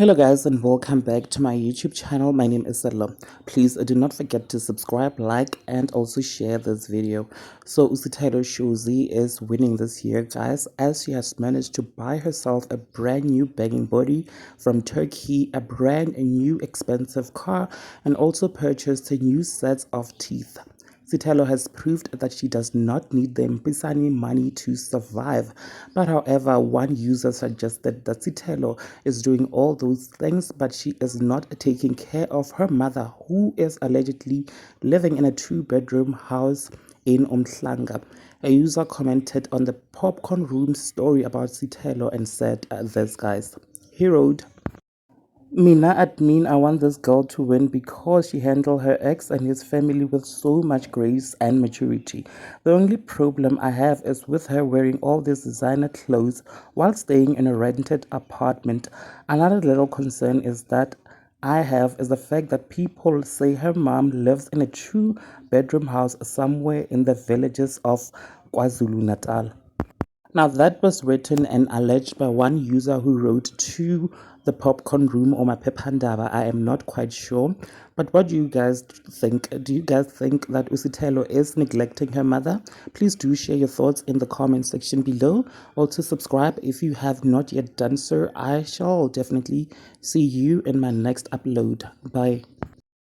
Hello guys and welcome back to my YouTube channel. My name is Sithelo. Please do not forget to subscribe, like and also share this video. So Sithelo Shozi is winning this year guys, as she has managed to buy herself a brand new banging body from Turkey, a brand new expensive car, and also purchased a new set of teeth. Sithelo has proved that she does not need the Mpisani money to survive. But however, one user suggested that Sithelo is doing all those things, but she is not taking care of her mother, who is allegedly living in a two-bedroom house in Umhlanga. A user commented on the Popcorn Room story about Sithelo and said this, guys. He wrote, Mina admin, I want this girl to win because she handled her ex and his family with so much grace and maturity. The only problem I have is with her wearing all these designer clothes while staying in a rented apartment. Another little concern is that I have is the fact that people say her mom lives in a two-bedroom house somewhere in the villages of KwaZulu-Natal. Now, that was written and alleged by one user who wrote to the Popcorn Room or my Pepandaba. I am not quite sure. But what do you guys think? Do you guys think that Sithelo is neglecting her mother? Please do share your thoughts in the comment section below. Also, subscribe if you have not yet done so. I shall definitely see you in my next upload. Bye.